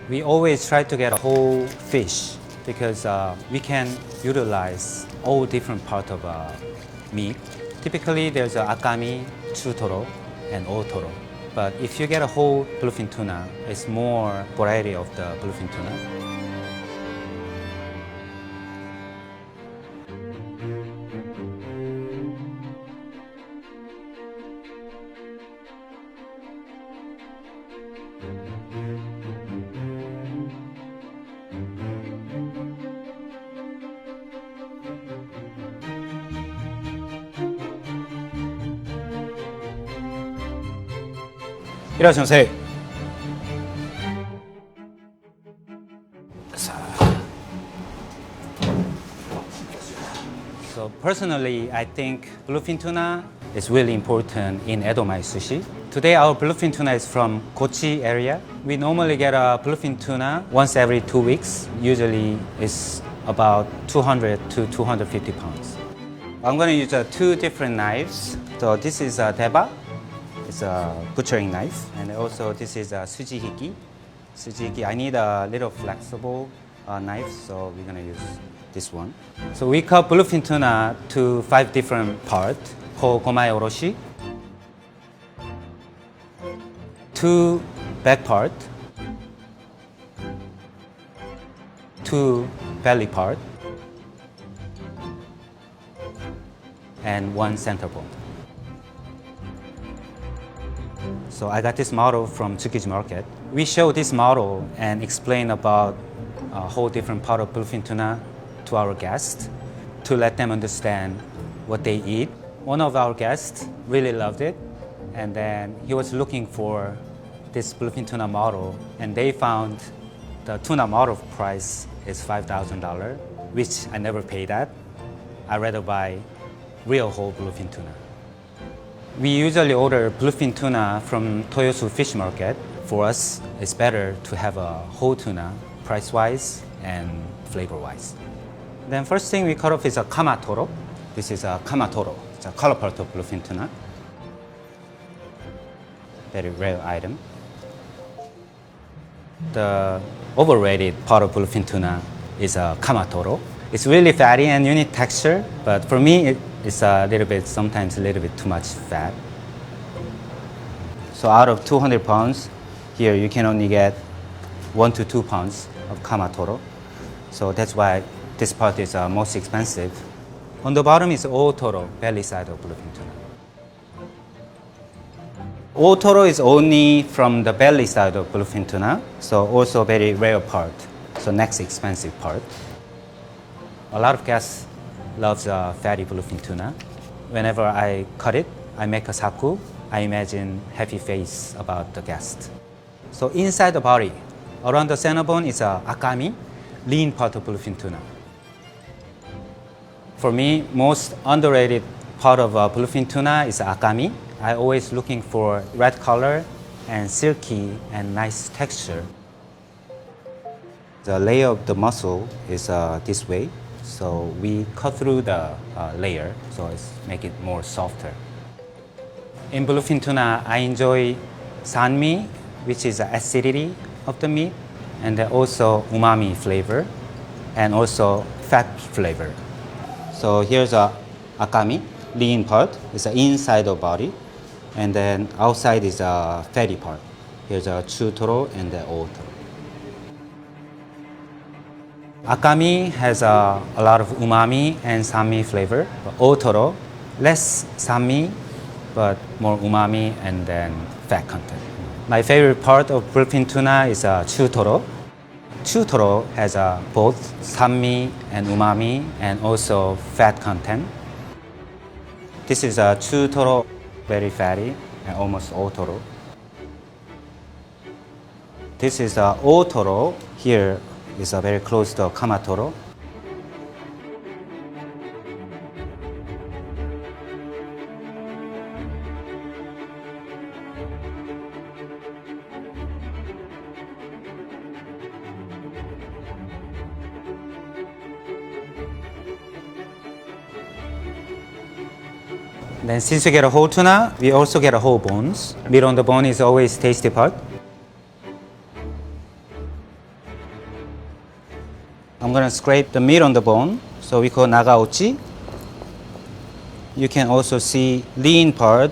We always try to get a whole fish because we can utilize all different parts of meat. Typically, there's akami, chutoro, and otoro. But if you get a whole bluefin tuna, it's more variety of the bluefin tuna. 이라시마세. So personally, I think bluefin tuna is really important in Edomai sushi. Today our bluefin tuna is from Kochi area. We normally get a bluefin tuna once every 2 weeks. Usually it's about 200 to 250 pounds. I'm going to use two different knives. So this is a deba. It's a butchering knife, and also this is a sujihiki. Sujihiki, I need a little flexible knife, so we're gonna use this one. So we cut bluefin tuna to 5 different parts. Ko gomae oroshi, 2 back part, 2 belly part, and 1 center bone. So I got this model from Tsukiji Market. We show this model and explain about a whole different part of bluefin tuna to our guests to let them understand what they eat. One of our guests really loved it, and then he was looking for this bluefin tuna model, and they found the tuna model price is $5,000, which I never paid that. I'd rather buy real whole bluefin tuna. We usually order bluefin tuna from Toyosu Fish Market. For us, it's better to have a whole tuna, price-wise and flavor-wise. Then first thing we cut off is a kamatoro. This is a kamatoro. It's a color part of bluefin tuna. Very rare item. The overrated part of bluefin tuna is a kamatoro. It's really fatty and unique texture, but for me, it's a little bit, sometimes a little bit too much fat. So out of 200 pounds, here you can only get 1 to 2 pounds of kamatoro. So that's why this part is most expensive. On the bottom is otoro, belly side of bluefin tuna. Otoro is only from the belly side of bluefin tuna, so also very rare part. So next expensive part. A lot of guests loves fatty bluefin tuna. Whenever I cut it, I make a saku. I imagine happy face about the guest. So inside the body, around the center bone is a akami, lean part of bluefin tuna. For me, most underrated part of bluefin tuna is akami. I always looking for red color and silky and nice texture. The layer of the muscle is this way. So we cut through the layer, so it's make it more softer. In bluefin tuna, I enjoy sanmi, which is the acidity of the meat, and then also umami flavor, and also fat flavor. So here's a akami, lean part, it's the inside of body, and then outside is a fatty part. Here's a chutoro and the otoro. Akami has a lot of umami and sanmi flavor. But otoro, less sanmi, but more umami and then fat content. My favorite part of bluefin tuna is chutoro. Chutoro has both sanmi and umami and also fat content. This is a chutoro, very fatty and almost otoro. This is otoro. Here is very close to kamatoro. Then since we get a whole tuna, we also get a whole bones. Meat on the bone is always tasty part. I'm gonna scrape the meat on the bone, so we call nagaochi. You can also see lean part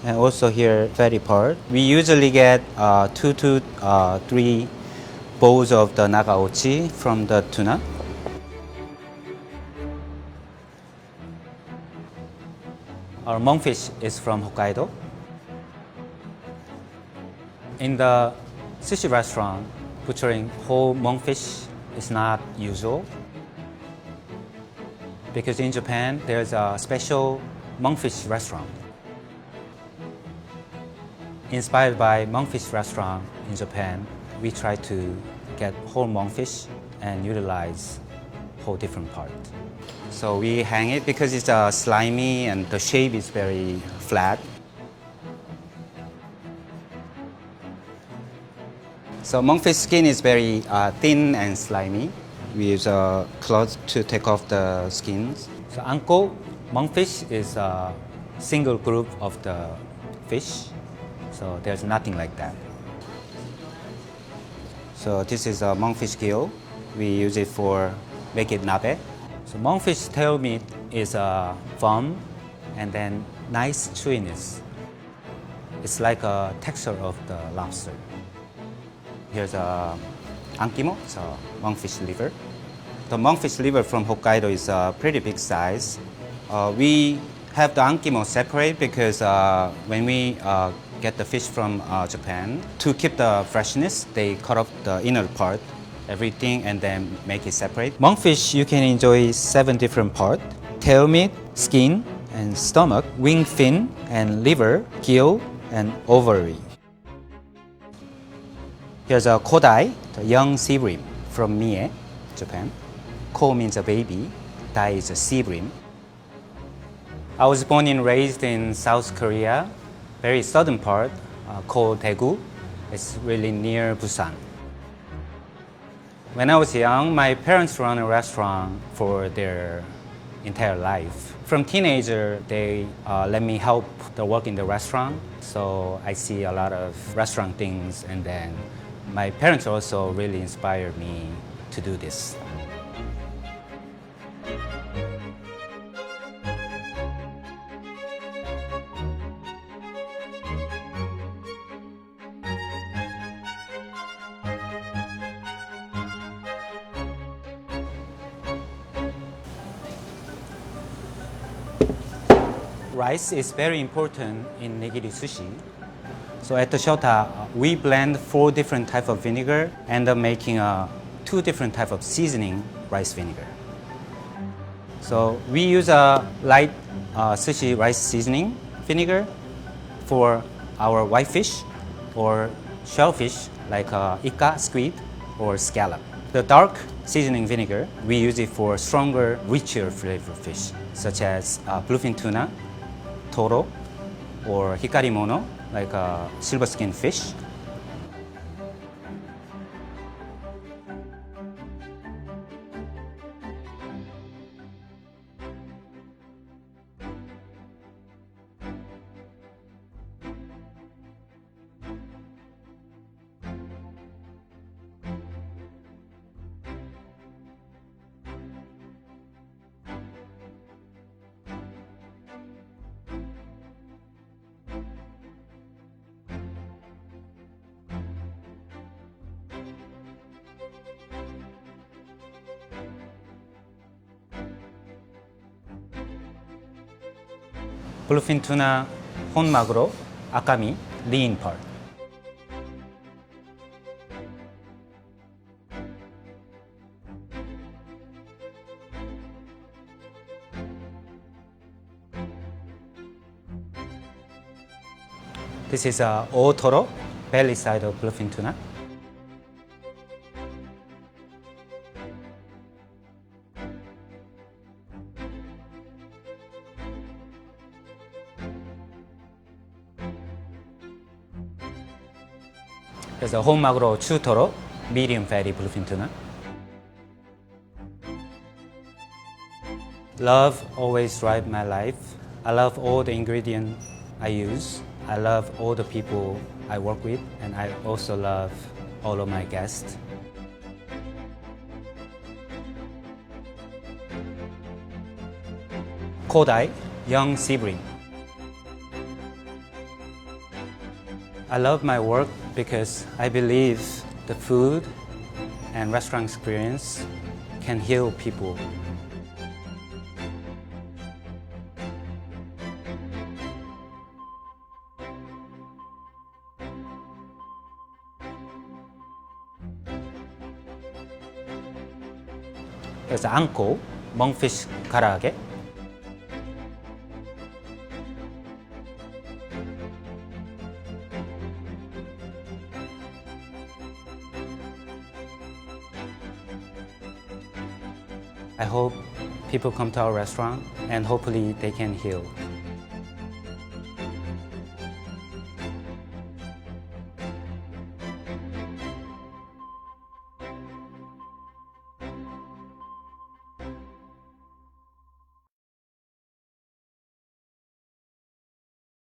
and also here fatty part. We usually get 2 to 3 bowls of the nagaochi from the tuna. Our monkfish is from Hokkaido. In the sushi restaurant, butchering whole monkfish is not usual. Because in Japan, there's a special monkfish restaurant. Inspired by monkfish restaurant in Japan, we try to get whole monkfish and utilize whole different part. So we hang it because it's slimy and the shape is very flat. So monkfish skin is very thin and slimy. We use a cloth to take off the skins. So anko, monkfish is a single group of the fish. So there's nothing like that. So this is a monkfish gill. We use it for make it nabe. So monkfish tail meat is firm and then nice chewiness. It's like a texture of the lobster. Here's a ankimo, it's a monkfish liver. The monkfish liver from Hokkaido is a pretty big size. We have the ankimo separate because when we get the fish from Japan, to keep the freshness, they cut off the inner part, everything, and then make it separate. Monkfish, you can enjoy 7 different parts: tail meat, skin, and stomach, wing fin, and liver, gill, and ovary. Here's a kodai, the young sea bream from Mie, Japan. Ko means a baby, dai is a sea bream. I was born and raised in South Korea, very southern part, called Daegu. It's really near Busan. When I was young, my parents ran a restaurant for their entire life. From teenager, they let me help the work in the restaurant. So I see a lot of restaurant things, and then my parents also really inspired me to do this. Rice is very important in nigiri sushi. So at the Shota, we blend 4 different types of vinegar and making 2 different types of seasoning rice vinegar. So we use a light sushi rice seasoning vinegar for our whitefish or shellfish like ika, squid, or scallop. The dark seasoning vinegar, we use it for stronger, richer flavor fish, such as bluefin tuna, toro, or hikarimono, like a silver skin fish. Bluefin tuna, honmaguro, akami, lean part. This is otoro, belly side of bluefin tuna. There's a honmaguro chutoro, medium fatty bluefin tuna. Love always drives my life. I love all the ingredients I use. I love all the people I work with, and I also love all of my guests. Kodai, young sibling. I love my work because I believe the food and restaurant experience can heal people. 그래서 안고, monkfish 가라아게. I hope people come to our restaurant and hopefully they can heal.